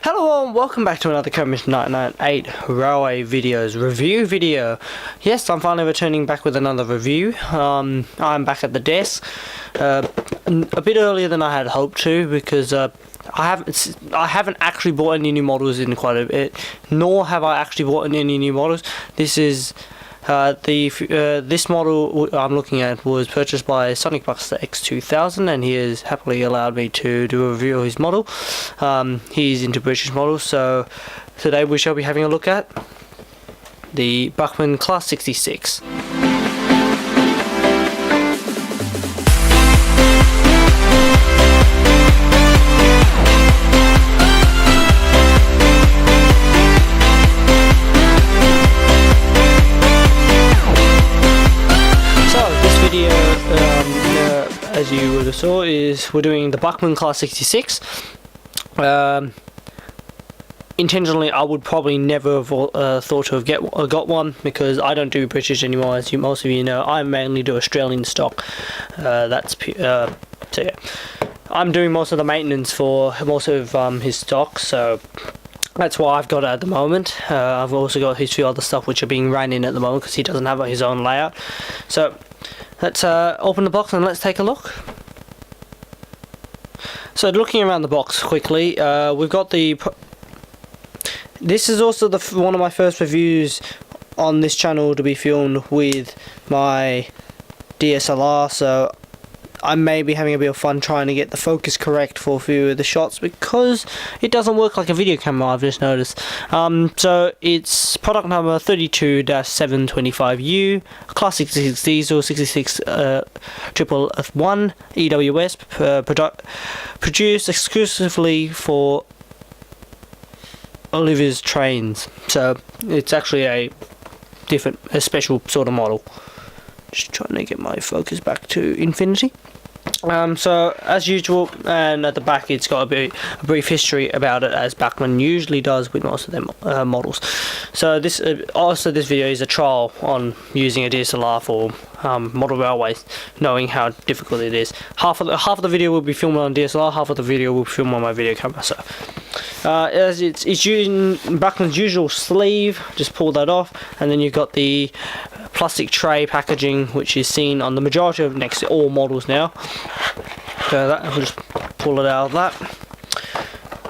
Hello and welcome back to another Commission 998 Railway Videos review video. Yes, I'm finally returning back with another review. I'm back at the desk a bit earlier than I had hoped to, because I haven't actually bought any new models in quite a bit, nor have I actually bought any new models. This is this model I'm looking at was purchased by Sonic Buster X2000, and he has happily allowed me to do a review of his model. He's into British models, so today we shall be having a look at the Bachmann Class 66. As you would have saw, we're doing the Bachmann Class 66. Intentionally, I would probably never have thought to have got one, because I don't do British anymore, as most of you know. I mainly do Australian stock. So yeah, I'm doing most of the maintenance for most of his stock, so that's why I've got it at the moment. I've also got his few other stuff which are being ran in at the moment, because he doesn't have his own layout. So let's open the box and let's take a look. So looking around the box quickly, we've got the... This is also one of my first reviews on this channel to be filmed with my DSLR, so I may be having a bit of fun trying to get the focus correct for a few of the shots, because it doesn't work like a video camera, I've just noticed. So it's product number 32-725U, Class 66 Diesel, 66 1 EWS, produced exclusively for Oliver's trains. So it's actually a special sort of model. Just trying to get my focus back to infinity. So as usual, and at the back it's got a brief history about it, as Bachmann usually does with most of their models. So this video is a trial on using a DSLR for model railways, knowing how difficult it is. Half of the video will be filmed on DSLR, half of the video will be filmed on my video camera. So as it's using Bachmann's usual sleeve, just pull that off, and then you've got the plastic tray packaging, which is seen on the majority of next to all models now. So that, I'll just pull it out of that.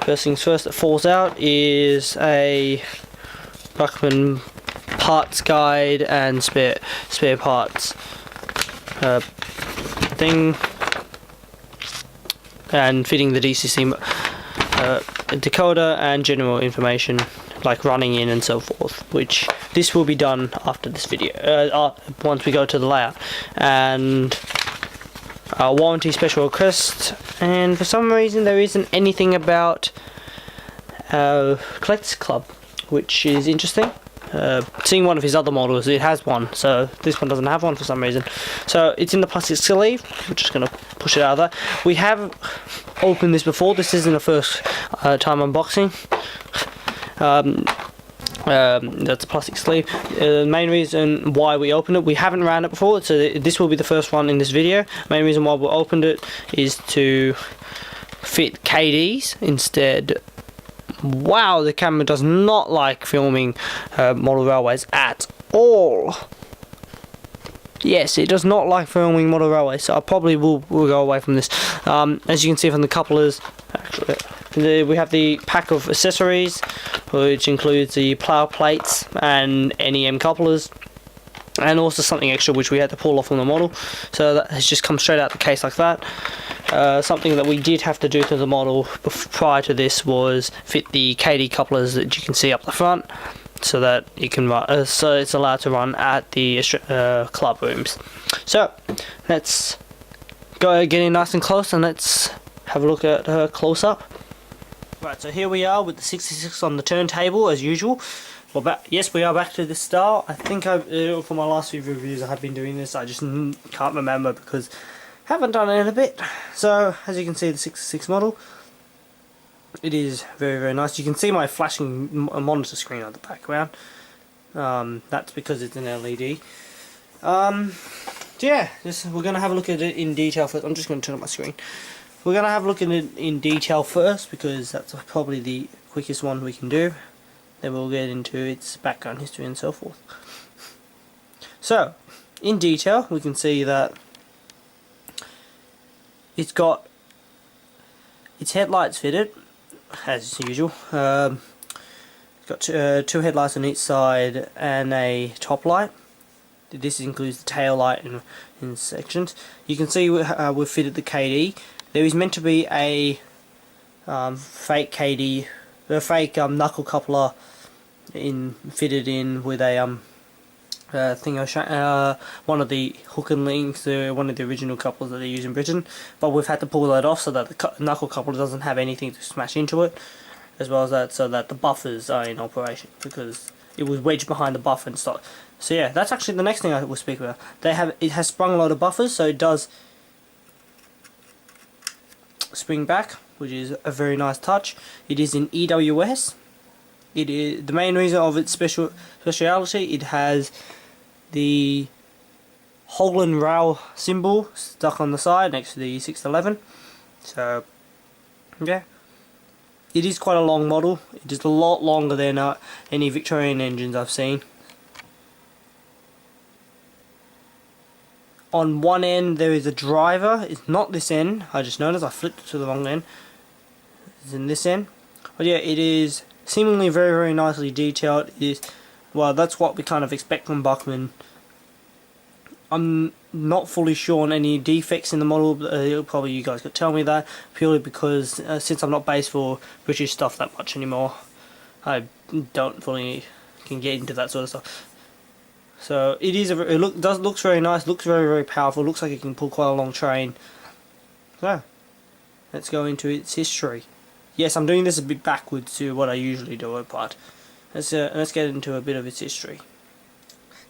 First things first that falls out is a Bachmann parts guide and spare parts thing, and fitting the DCC decoder and general information like running in and so forth, which this will be done after this video, once we go to the layout. And warranty special request, and for some reason there isn't anything about Collectors Club, which is interesting. Seeing one of his other models, it has one, so this one doesn't have one for some reason. So it's in the plastic sleeve. I'm just going to push it out of there. We have opened this before. This isn't the first time unboxing. That's a plastic sleeve. The main reason why we opened it, we haven't ran it before, so this will be the first one in this video. Main reason why we opened it is to fit KDs instead. Wow, the camera does not like filming model railways at all. Yes, it does not like filming model railways, so I probably will go away from this. As you can see from the couplers, actually, we have the pack of accessories, which includes the plough plates and NEM couplers, and also something extra which we had to pull off on the model. So that has just come straight out the case like that. Something that we did have to do to the model prior to this was fit the KD couplers that you can see up the front, so that it can run, so it's allowed to run at the club rooms. So let's go get in nice and close, and let's have a look at her close up. Right, so here we are with the 66 on the turntable as usual. Well, yes, we are back to this style. I think for my last few reviews I have been doing this. I just can't remember because I haven't done it in a bit. So as you can see, the 66 model, it is very, very nice. You can see my flashing monitor screen on the background. That's because it's an LED. So yeah, we're going to have a look at it in detail first. I'm just going to turn on my screen. We're going to have a look at it in detail first, because that's probably the quickest one we can do. Then we'll get into its background history and so forth. So, in detail, we can see that it's got its headlights fitted, as usual. It's got two headlights on each side and a top light. This includes the tail light in sections. You can see we've fitted the KD. There is meant to be a fake KD, a fake knuckle coupler fitted in with a one of the hook and links, one of the original couplers that they use in Britain, but we've had to pull that off so that the knuckle coupler doesn't have anything to smash into it, as well as that so that the buffers are in operation, because it was wedged behind the buffer and stuff. So yeah, that's actually the next thing I will speak about. It has sprung load of buffers, so it does spring back, which is a very nice touch. It is in EWS. It is the main reason of its speciality. It has the Holland rail symbol stuck on the side next to the 611. So yeah, it is quite a long model. It is a lot longer than any Victorian engines I've seen. On one end there is a driver. It's not this end. I just noticed I flipped it to the wrong end. It's in this end. But yeah, it is seemingly very, very nicely detailed. It is, well, that's what we kind of expect from Bachmann. I'm not fully sure on any defects in the model. Probably you guys could tell me that, purely because since I'm not based for British stuff that much anymore, I don't fully can get into that sort of stuff. So it is looks very nice. Looks very, very powerful. Looks like it can pull quite a long train. So let's go into its history. Yes, I'm doing this a bit backwards to what I usually do, but let's get into a bit of its history.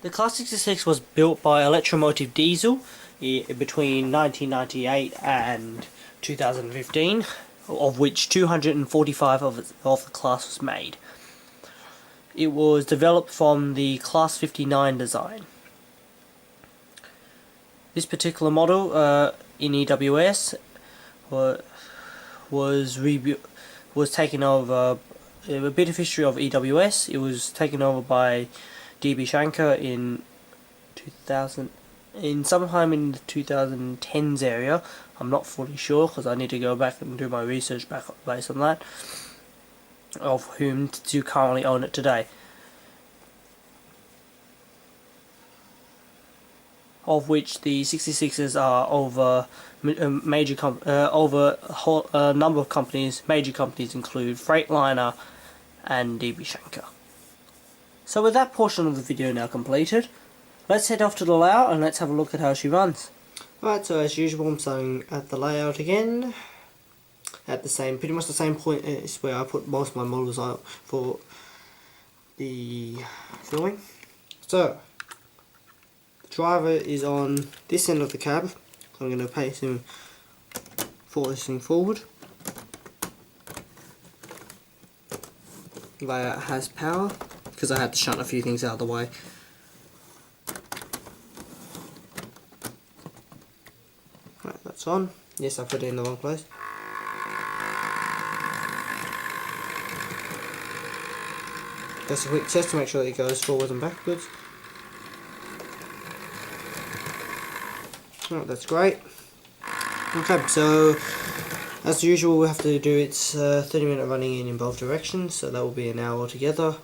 The Class 66 was built by Electro-Motive Diesel between 1998 and 2015, of which 245 of the class was made. It was developed from the Class 59 design. This particular model in EWS was taken over. A bit of history of EWS. It was taken over by DB Shankar in sometime in the 2010s area. I'm not fully sure because I need to go back and do my research based on that, of whom to currently own it today. Of which the 66s are over a number of companies. Major companies include Freightliner and DB Shankar. So with that portion of the video now completed, let's head off to the layout and let's have a look at how she runs. Right, so as usual I'm starting at the layout again. At pretty much the same point is where I put most of my models out for the filming. So the driver is on this end of the cab. I'm going to place him facing forward. Layout has power because I had to shunt a few things out of the way. Right, that's on. Yes, I put it in the wrong place. Just a quick test to make sure that it goes forwards and backwards. Right, that's great. Okay, so as usual we have to do its 30-minute running in both directions, so that will be an hour altogether.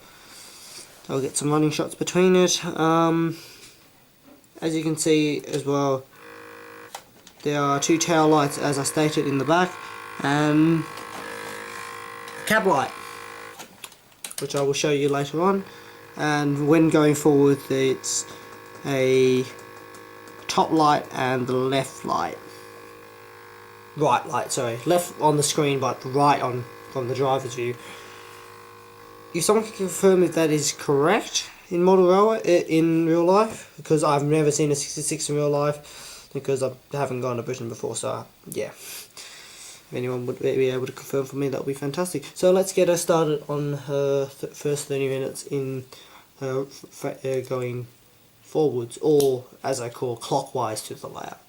I'll get some running shots between it. As you can see as well, there are two tail lights as I stated in the back, and cab light, which I will show you later on. And when going forward, it's a top light and the left light. Right light, sorry. Left on the screen but right on from the driver's view. If someone can confirm if that is correct in in real life, because I've never seen a 66 in real life, because I haven't gone to Britain before, so yeah. If anyone would be able to confirm for me, that would be fantastic. So let's get her started on her first 30 minutes in going forwards, or as I call clockwise to the layout.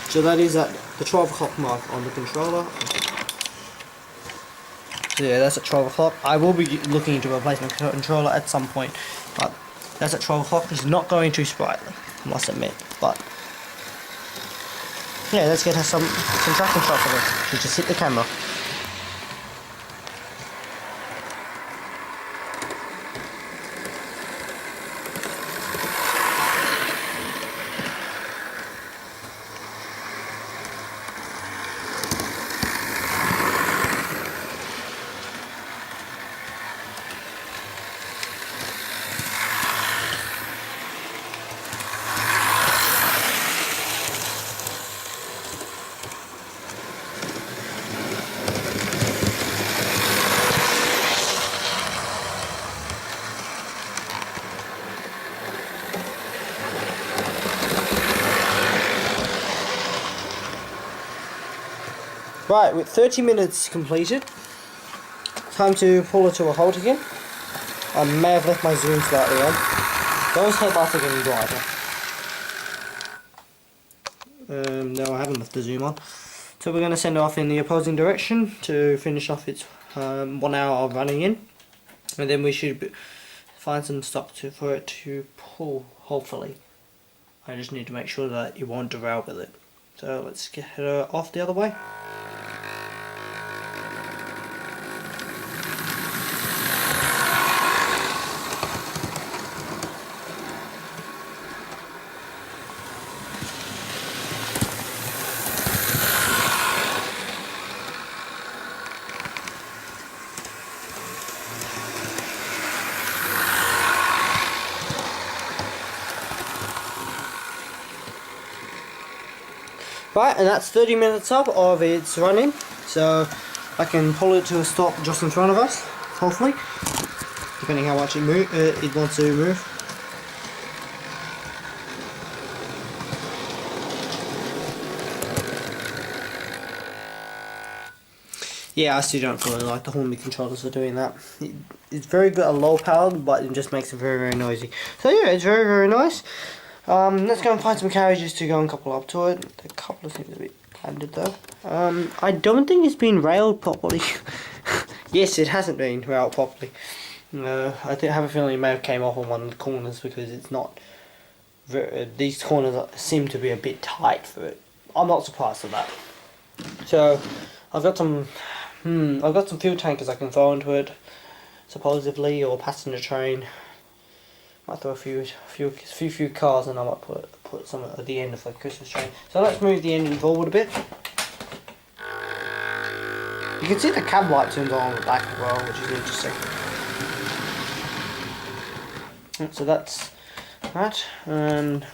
So that is at the 12 o'clock mark on the controller. So yeah, that's at 12 o'clock. I will be looking into a replacement controller at some point, but that's at 12 o'clock. It's not going too sprightly, I must admit. But yeah, let's get some tracking shots of it. We just hit the camera. Right, with 30 minutes completed, time to pull it to a halt again. I may have left my zoom slightly on. Those headlights are getting brighter. No, I haven't left the zoom on. So we're going to send it off in the opposing direction to finish off its 1 hour of running in. And then we should find some stock for it to pull, hopefully. I just need to make sure that it won't derail with it. So let's get it off the other way. Right, and that's 30 minutes up of its running, so I can pull it to a stop just in front of us, hopefully, depending how much it wants to move. Yeah, I still don't really like the Hornby controllers for doing that. It's very good at low power, but it just makes it very, very noisy. So yeah, it's very, very nice. Let's go and find some carriages to go and couple up to it. The coupler seems a bit banded though. I don't think it's been railed properly. Yes, it hasn't been railed properly. I have a feeling it may have came off on one of the corners because it's not. These corners seem to be a bit tight for it. I'm not surprised at that. So I've got some fuel tankers I can throw into it, supposedly, or passenger train. Might throw a few cars, and I might put some at the end of the Christmas train. So let's move the engine forward a bit. You can see the cab light turns on the back as well, which is interesting. So that's that, and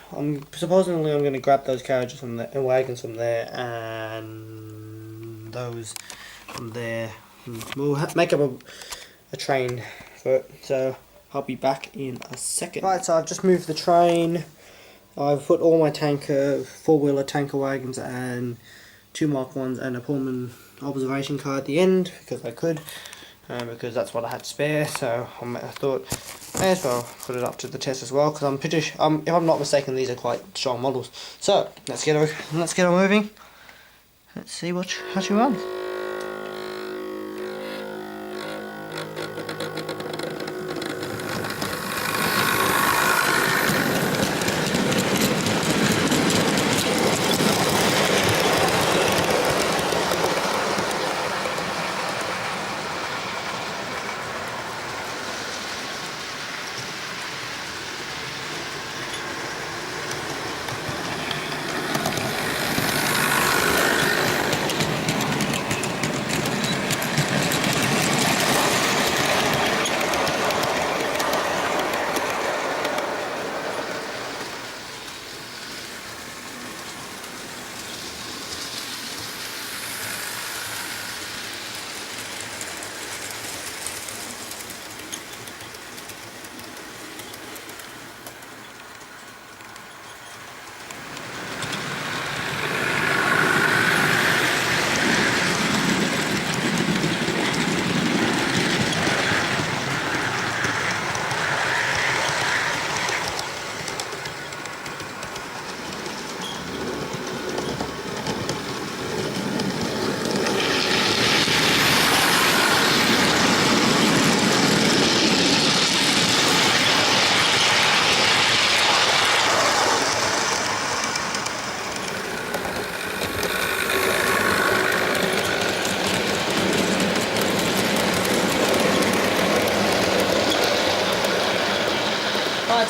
supposedly I'm going to grab those carriages from the wagons from there, and those from there. And we'll make up a train for it. So I'll be back in a second. Right, so I've just moved the train. I've put all my four-wheeler tanker wagons and 2 Mark 1s and a Pullman observation car at the end because I could, because that's what I had spare. So I thought may as well put it up to the test as well because I'm pretty. If I'm not mistaken, these are quite strong models. So let's get her moving. Let's see how she runs.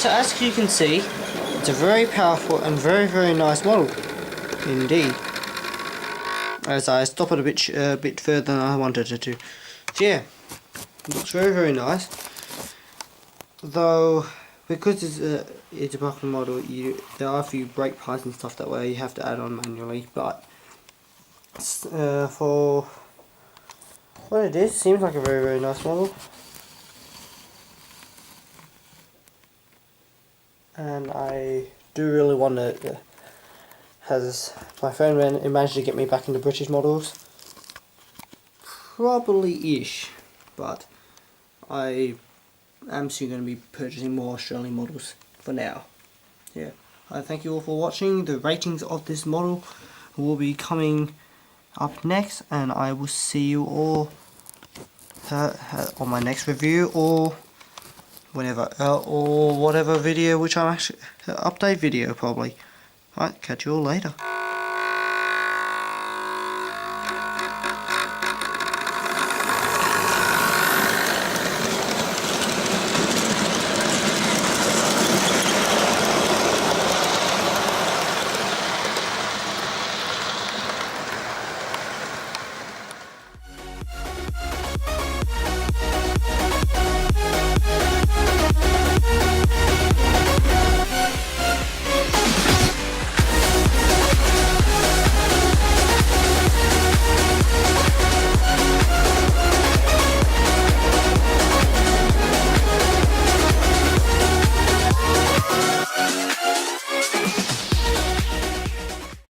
So as you can see, it's a very powerful and very nice model indeed. As I stop it a bit further than I wanted it to. So yeah, it looks very nice. Though because it's a Bachmann model, there are a few brake parts and stuff that way you have to add on manually. But for what it is, seems like a very nice model. And I do really want to, has my friend managed to get me back into British models, probably ish, but I am soon going to be purchasing more Australian models for now. Yeah, I thank you all for watching. The ratings of this model will be coming up next, and I will see you all on my next review or whenever, or whatever video which I'm actually update video probably. Alright, catch you all later.